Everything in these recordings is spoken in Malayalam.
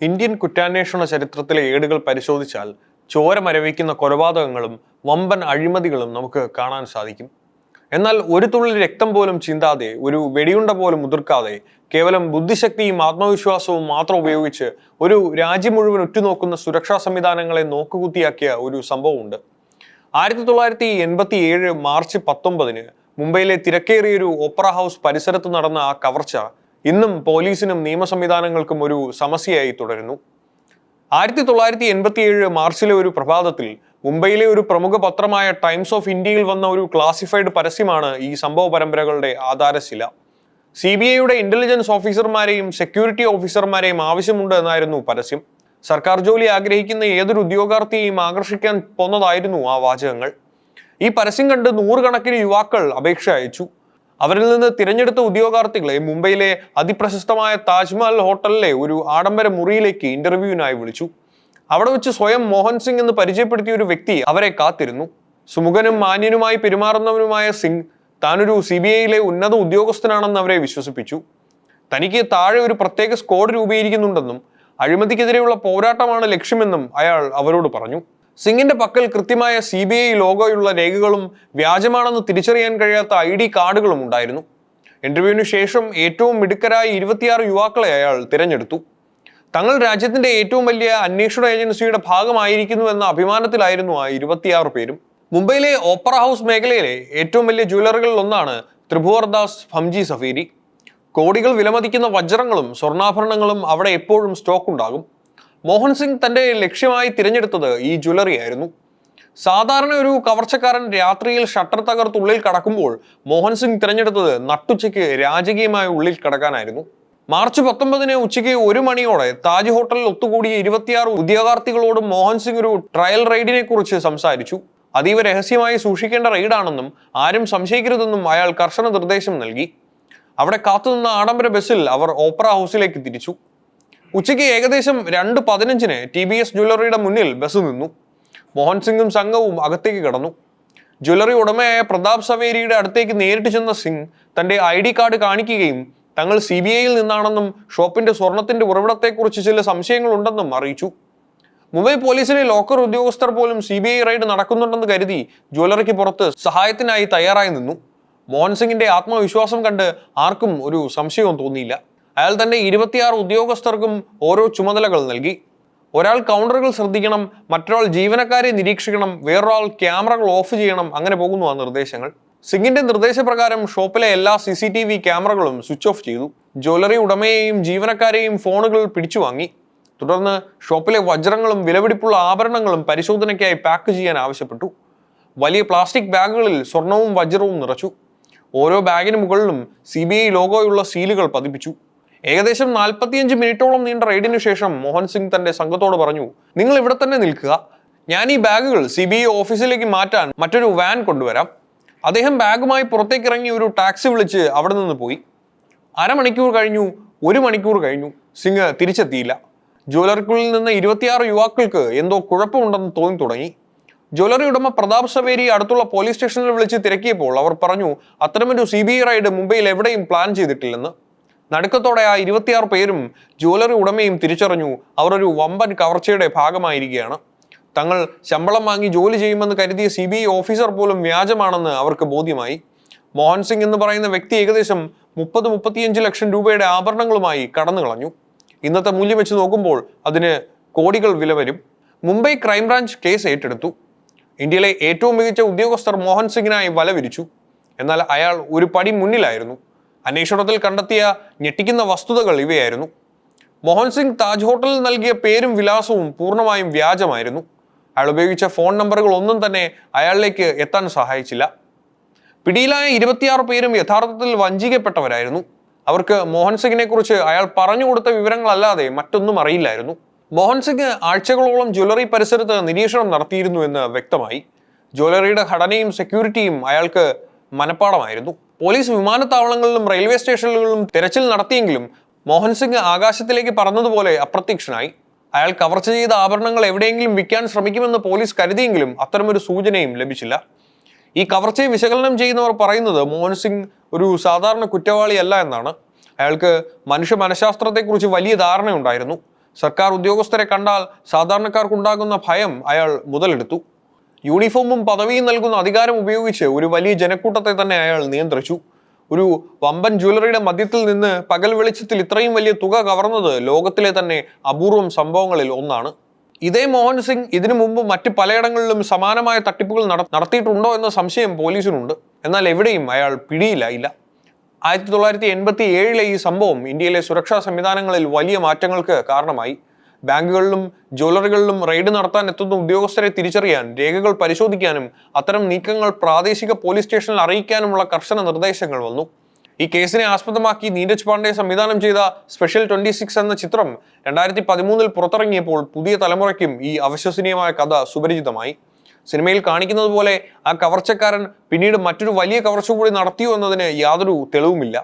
ഇന്ത്യൻ കുറ്റാന്വേഷണ ചരിത്രത്തിലെ ഏടുകൾ പരിശോധിച്ചാൽ ചോര മരവിക്കുന്ന കൊലപാതകങ്ങളും വമ്പൻ അഴിമതികളും നമുക്ക് കാണാൻ സാധിക്കും. എന്നാൽ ഒരു തുള്ളി രക്തം പോലും ചിന്താതെ, ഒരു വെടിയുണ്ട പോലും മുതിർക്കാതെ, കേവലം ബുദ്ധിശക്തിയും ആത്മവിശ്വാസവും മാത്രം ഉപയോഗിച്ച് ഒരു രാജ്യം മുഴുവൻ ഉറ്റുനോക്കുന്ന സുരക്ഷാ സംവിധാനങ്ങളെ നോക്കുകുത്തിയാക്കിയ ഒരു സംഭവമുണ്ട്. 1987 മാർച്ച് 19 മുംബൈയിലെ തിരക്കേറിയൊരു ഓപ്പറ ഹൗസ് പരിസരത്ത് നടന്ന ആ കവർച്ച ഇന്നും പോലീസിനും നിയമ സംവിധാനങ്ങൾക്കും ഒരു സമസ്യയായി തുടരുന്നു. 1987 മാർച്ചിലെ ഒരു പ്രഭാതത്തിൽ മുംബൈയിലെ ഒരു പ്രമുഖ പത്രമായ ടൈംസ് ഓഫ് ഇന്ത്യയിൽ വന്ന ഒരു ക്ലാസിഫൈഡ് പരസ്യമാണ് ഈ സംഭവ പരമ്പരകളുടെ ആധാരശില. CBIയുടെ ഇന്റലിജൻസ് ഓഫീസർമാരെയും സെക്യൂരിറ്റി ഓഫീസർമാരെയും ആവശ്യമുണ്ട് എന്നായിരുന്നു പരസ്യം. സർക്കാർ ജോലി ആഗ്രഹിക്കുന്ന ഏതൊരു ഉദ്യോഗാർത്ഥിയെയും ആകർഷിക്കാൻ പോന്നതായിരുന്നു ആ വാചകങ്ങൾ. ഈ പരസ്യം കണ്ട് നൂറുകണക്കിന് യുവാക്കൾ അപേക്ഷ അയച്ചു. അവരിൽ നിന്ന് തിരഞ്ഞെടുത്ത ഉദ്യോഗാർത്ഥികളെ മുംബൈയിലെ അതിപ്രശസ്തമായ താജ്മഹൽ ഹോട്ടലിലെ ഒരു ആഡംബര മുറിയിലേക്ക് ഇന്റർവ്യൂവിനായി വിളിച്ചു. അവിടെ വെച്ച് സ്വയം മോഹൻ സിംഗ് എന്ന് പരിചയപ്പെടുത്തിയ ഒരു വ്യക്തി അവരെ കാത്തിരുന്നു. സുമുഖനും മാന്യനുമായി പെരുമാറുന്നവനുമായ സിംഗ് താനൊരു CBIയിലെ ഉന്നത ഉദ്യോഗസ്ഥനാണെന്ന് അവരെ വിശ്വസിപ്പിച്ചു. തനിക്ക് താഴെ ഒരു പ്രത്യേക സ്ക്വാഡ് രൂപീകരിക്കുന്നുണ്ടെന്നും അഴിമതിക്കെതിരെയുള്ള പോരാട്ടമാണ് ലക്ഷ്യമെന്നും അയാൾ അവരോട് പറഞ്ഞു. സിംഗിന്റെ പക്കൽ കൃത്യമായ CBI ലോഗോയുള്ള രേഖകളും വ്യാജമാണെന്ന് തിരിച്ചറിയാൻ കഴിയാത്ത ID കാർഡുകളും ഉണ്ടായിരുന്നു. ഇന്റർവ്യൂവിന് ശേഷം ഏറ്റവും മിടുക്കരായ 26 യുവാക്കളെ അയാൾ തിരഞ്ഞെടുത്തു. തങ്ങൾ രാജ്യത്തിന്റെ ഏറ്റവും വലിയ അന്വേഷണ ഏജൻസിയുടെ ഭാഗമായിരിക്കുന്നു എന്ന അഭിമാനത്തിലായിരുന്നു ആ 26 പേരും. മുംബൈയിലെ ഓപ്പറ ഹൗസ് മേഖലയിലെ ഏറ്റവും വലിയ ജ്വല്ലറികളിൽ ഒന്നാണ് ത്രിഭുവർദാസ് ഭംജി സഫീരി. കോടികൾ വിലമതിക്കുന്ന വജ്രങ്ങളും സ്വർണ്ണാഭരണങ്ങളും അവിടെ എപ്പോഴും സ്റ്റോക്ക് ഉണ്ടാകും. മോഹൻ സിംഗ് തന്റെ ലക്ഷ്യമായി തിരഞ്ഞെടുത്തത് ഈ ജ്വല്ലറി ആയിരുന്നു. സാധാരണ ഒരു കവർച്ചക്കാരൻ രാത്രിയിൽ ഷട്ടർ തകർത്ത് ഉള്ളിൽ കടക്കുമ്പോൾ മോഹൻ സിംഗ് തിരഞ്ഞെടുത്തത് നട്ടുച്ചയ്ക്ക് രാജകീയമായ ഉള്ളിൽ കടക്കാനായിരുന്നു. മാർച്ച് 19 ഉച്ചയ്ക്ക് 1 മണിയോടെ താജ് ഹോട്ടലിൽ ഒത്തുകൂടിയ 26 ഉദ്യോഗാർത്ഥികളോട് മോഹൻ സിംഗ് ഒരു ട്രയൽ റെയ്ഡിനെ കുറിച്ച് സംസാരിച്ചു. അതീവ രഹസ്യമായി സൂക്ഷിക്കേണ്ട റെയ്ഡാണെന്നും ആരും സംശയിക്കരുതെന്നും അയാൾ കർശന നിർദ്ദേശം നൽകി. അവിടെ കാത്തുനിന്ന ആഡംബര ബസ്സിൽ അവർ ഓപ്പറ ഹൗസിലേക്ക് തിരിച്ചു. ഉച്ചയ്ക്ക് ഏകദേശം 2:15 TBS ജ്വല്ലറിയുടെ മുന്നിൽ ബസ് നിന്നു. മോഹൻ സിംഗും സംഘവും അകത്തേക്ക് കടന്നു. ജ്വല്ലറി ഉടമയായ പ്രതാപ് സവേരിയുടെ അടുത്തേക്ക് നേരിട്ട് ചെന്ന സിംഗ് തന്റെ ID കാർഡ് കാണിക്കുകയും തങ്ങൾ CBIയിൽ നിന്നാണെന്നും ഷോപ്പിന്റെ സ്വർണത്തിന്റെ ഉറവിടത്തെക്കുറിച്ച് ചില സംശയങ്ങളുണ്ടെന്നും അറിയിച്ചു. മുംബൈ പോലീസിലെ ലോക്കർ ഉദ്യോഗസ്ഥർ പോലും CBI റെയ്ഡ് നടക്കുന്നുണ്ടെന്ന് കരുതി ജ്വല്ലറിക്ക് പുറത്ത് സഹായത്തിനായി തയ്യാറായി നിന്നു. മോഹൻ സിംഗിന്റെ ആത്മവിശ്വാസം കണ്ട് ആർക്കും ഒരു സംശയവും തോന്നിയില്ല. അയാൾ തന്റെ 26 ഉദ്യോഗസ്ഥർക്കും ഓരോ ചുമതലകൾ നൽകി. ഒരാൾ കൗണ്ടറുകൾ ശ്രദ്ധിക്കണം, മറ്റൊരാൾ ജീവനക്കാരെ നിരീക്ഷിക്കണം, വേറൊരാൾ ക്യാമറകൾ ഓഫ് ചെയ്യണം. അങ്ങനെ പോകുന്നു ആ നിർദ്ദേശങ്ങൾ. സിംഗിന്റെ നിർദ്ദേശപ്രകാരം ഷോപ്പിലെ എല്ലാ CCTV ക്യാമറകളും സ്വിച്ച് ഓഫ് ചെയ്തു. ജ്വല്ലറി ഉടമയെയും ജീവനക്കാരെയും ഫോണുകൾ പിടിച്ചു വാങ്ങി. തുടർന്ന് ഷോപ്പിലെ വജ്രങ്ങളും വിലപിടിപ്പുള്ള ആഭരണങ്ങളും പരിശോധനയ്ക്കായി പാക്ക് ചെയ്യാൻ ആവശ്യപ്പെട്ടു. വലിയ പ്ലാസ്റ്റിക് ബാഗുകളിൽ സ്വർണവും വജ്രവും നിറച്ചു. ഓരോ ബാഗിന് മുകളിലും CBI ലോഗോയുള്ള സീലുകൾ പതിപ്പിച്ചു. ഏകദേശം 45 മിനിറ്റോളം നീണ്ട റെയ്ഡിനു ശേഷം മോഹൻ സിംഗ് തന്റെ സംഘത്തോട് പറഞ്ഞു, നിങ്ങൾ ഇവിടെ തന്നെ നിൽക്കുക, ഞാൻ ഈ ബാഗുകൾ CBI ഓഫീസിലേക്ക് മാറ്റാൻ മറ്റൊരു വാൻ കൊണ്ടുവരാം. അദ്ദേഹം ബാഗുമായി പുറത്തേക്ക് ഇറങ്ങി ഒരു ടാക്സി വിളിച്ച് അവിടെ നിന്ന് പോയി. അരമണിക്കൂർ കഴിഞ്ഞു, 1 മണിക്കൂർ കഴിഞ്ഞു, സിംഗ് തിരിച്ചെത്തിയില്ല. ജ്വല്ലറിക്കുള്ളിൽ നിന്ന് 26 യുവാക്കൾക്ക് എന്തോ കുഴപ്പമുണ്ടെന്ന് തോന്നി തുടങ്ങി. ജ്വല്ലറി ഉടമ പ്രതാപ് സവേരി അടുത്തുള്ള പോലീസ് സ്റ്റേഷനിൽ വിളിച്ച് തിരക്കിയപ്പോൾ അവർ പറഞ്ഞു, അത്തരമൊരു CBI റൈഡ് മുംബൈയിൽ എവിടെയും പ്ലാൻ ചെയ്തിട്ടില്ലെന്ന്. നടുക്കത്തോടെ ആ 26 പേരും ജ്വല്ലറി ഉടമയും തിരിച്ചറിഞ്ഞു അവർ ഒരു വമ്പൻ കവർച്ചയുടെ ഭാഗമായിരിക്കുകയാണ്. തങ്ങൾ ശമ്പളം വാങ്ങി ജോലി ചെയ്യുമെന്ന് കരുതിയ CBI ഓഫീസർ പോലും വ്യാജമാണെന്ന് അവർക്ക് ബോധ്യമായി. മോഹൻ സിംഗ് എന്ന് പറയുന്ന വ്യക്തി ഏകദേശം 30-35 ലക്ഷം രൂപയുടെ ആഭരണങ്ങളുമായി കടന്നു കളഞ്ഞു. ഇന്നത്തെ മൂല്യം വെച്ച് നോക്കുമ്പോൾ അതിന് കോടികൾ വില വരും. മുംബൈ ക്രൈംബ്രാഞ്ച് കേസ് ഏറ്റെടുത്തു. ഇന്ത്യയിലെ ഏറ്റവും മികച്ച ഉദ്യോഗസ്ഥർ മോഹൻ സിംഗിനായി വല വിരിച്ചു. എന്നാൽ അയാൾ ഒരു പടി മുന്നിലായിരുന്നു. അന്വേഷണത്തിൽ കണ്ടെത്തിയ ഞെട്ടിക്കുന്ന വസ്തുതകൾ ഇവയായിരുന്നു. മോഹൻ സിംഗ് താജ് ഹോട്ടലിൽ നൽകിയ പേരും വിലാസവും പൂർണ്ണമായും വ്യാജമായിരുന്നു. അയാൾ ഉപയോഗിച്ച ഫോൺ നമ്പറുകൾ ഒന്നും തന്നെ അയാളിലേക്ക് എത്താൻ സഹായിച്ചില്ല. പിടിയിലായ 26 പേരും യഥാർത്ഥത്തിൽ വഞ്ചിക്കപ്പെട്ടവരായിരുന്നു. അവർക്ക് മോഹൻ സിംഗിനെ കുറിച്ച് അയാൾ പറഞ്ഞു കൊടുത്ത വിവരങ്ങളല്ലാതെ മറ്റൊന്നും അറിയില്ലായിരുന്നു. മോഹൻ സിംഗ് ആഴ്ചകളോളം ജ്വല്ലറി പരിസരത്ത് നിരീക്ഷണം നടത്തിയിരുന്നു എന്ന് വ്യക്തമായി. ജ്വല്ലറിയുടെ ഘടനയും സെക്യൂരിറ്റിയും അയാൾക്ക് മനപ്പാടമായിരുന്നു. പോലീസ് വിമാനത്താവളങ്ങളിലും റെയിൽവേ സ്റ്റേഷനുകളിലും തിരച്ചിൽ നടത്തിയെങ്കിലും മോഹൻ സിംഗ് ആകാശത്തിലേക്ക് പറന്നതുപോലെ അപ്രത്യക്ഷനായി. അയാൾ കവർച്ച ചെയ്ത ആഭരണങ്ങൾ എവിടെയെങ്കിലും വിൽക്കാൻ ശ്രമിക്കുമെന്ന് പോലീസ് കരുതിയെങ്കിലും അത്തരമൊരു സൂചനയും ലഭിച്ചില്ല. ഈ കവർച്ചയെ വിശകലനം ചെയ്യുന്നവർ പറയുന്നത് മോഹൻ സിംഗ് ഒരു സാധാരണ കുറ്റവാളിയല്ല എന്നാണ്. അയാൾക്ക് മനുഷ്യ മനഃശാസ്ത്രത്തെക്കുറിച്ച് വലിയ ധാരണയുണ്ടായിരുന്നു. സർക്കാർ ഉദ്യോഗസ്ഥരെ കണ്ടാൽ സാധാരണക്കാർക്കുണ്ടാകുന്ന ഭയം അയാൾ മുതലെടുത്തു. യൂണിഫോമും പദവിയും നൽകുന്ന അധികാരം ഉപയോഗിച്ച് ഒരു വലിയ ജനക്കൂട്ടത്തെ തന്നെ അയാൾ നിയന്ത്രിച്ചു. ഒരു വമ്പൻ ജ്വല്ലറിയുടെ മധ്യത്തിൽ നിന്ന് പകൽ വെളിച്ചത്തിൽ ഇത്രയും വലിയ തുക കവർന്നത് ലോകത്തിലെ തന്നെ അപൂർവം സംഭവങ്ങളിൽ ഒന്നാണ്. ഇതേ മോഹൻ സിംഗ് ഇതിനു മുമ്പ് മറ്റ് പലയിടങ്ങളിലും സമാനമായ തട്ടിപ്പുകൾ നടത്തിയിട്ടുണ്ടോ എന്ന സംശയം പോലീസിനുണ്ട്. എന്നാൽ എവിടെയും അയാൾ പിടിയിലായില്ല. 1987 ഈ സംഭവം ഇന്ത്യയിലെ സുരക്ഷാ സംവിധാനങ്ങളിൽ വലിയ മാറ്റങ്ങൾക്ക് കാരണമായി. ബാങ്കുകളിലും ജ്വല്ലറികളിലും റെയ്ഡ് നടത്താൻ എത്തുന്ന ഉദ്യോഗസ്ഥരെ തിരിച്ചറിയാൻ, രേഖകൾ പരിശോധിക്കാനും അത്തരം നീക്കങ്ങൾ പ്രാദേശിക പോലീസ് സ്റ്റേഷനിൽ അറിയിക്കാനുമുള്ള കർശന നിർദ്ദേശങ്ങൾ വന്നു. ഈ കേസിനെ ആസ്പദമാക്കി നീരജ് പാണ്ഡെ സംവിധാനം ചെയ്ത സ്പെഷ്യൽ 26 എന്ന ചിത്രം 2013 പുറത്തിറങ്ങിയപ്പോൾ പുതിയ തലമുറയ്ക്കും ഈ അവിശ്വസനീയമായ കഥ സുപരിചിതമായി. സിനിമയിൽ കാണിക്കുന്നത് പോലെ ആ കവർച്ചക്കാരൻ പിന്നീട് മറ്റൊരു വലിയ കവർച്ച കൂടി നടത്തിയോ എന്നതിന് യാതൊരു തെളിവുമില്ല.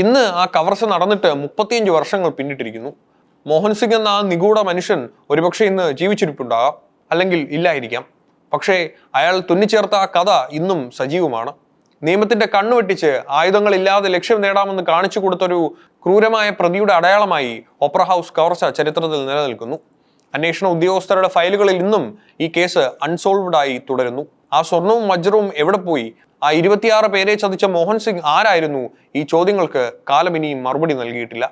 ഇന്ന് ആ കവർച്ച നടന്നിട്ട് 35 വർഷങ്ങൾ പിന്നിട്ടിരിക്കുന്നു. മോഹൻ സിംഗ് എന്ന ആ നിഗൂഢ മനുഷ്യൻ ഒരുപക്ഷെ ഇന്ന് ജീവിച്ചിരിപ്പുണ്ടാകാം, അല്ലെങ്കിൽ ഇല്ലായിരിക്കാം. പക്ഷേ അയാൾ തുന്നിച്ചേർത്ത ആ കഥ ഇന്നും സജീവമാണ്. നിയമത്തിന്റെ കണ്ണുവെട്ടിച്ച് ആയുധങ്ങളില്ലാതെ ലക്ഷ്യം നേടാമെന്ന് കാണിച്ചു കൊടുത്തൊരു ക്രൂരമായ പ്രതിയുടെ അടയാളമായി ഓപ്പറ ഹൗസ് കവർച്ച ചരിത്രത്തിൽ നിലനിൽക്കുന്നു. അന്വേഷണ ഉദ്യോഗസ്ഥരുടെ ഫയലുകളിൽ ഇന്നും ഈ കേസ് അൺസോൾവ്ഡ് ആയി തുടരുന്നു. ആ സ്വർണവും വജ്രവും എവിടെ പോയി? ആ 26 പേരെ ചതിച്ച മോഹൻ സിംഗ് ആരായിരുന്നു? ഈ ചോദ്യങ്ങൾക്ക് കാലം ഇനിയും മറുപടി നൽകിയിട്ടില്ല.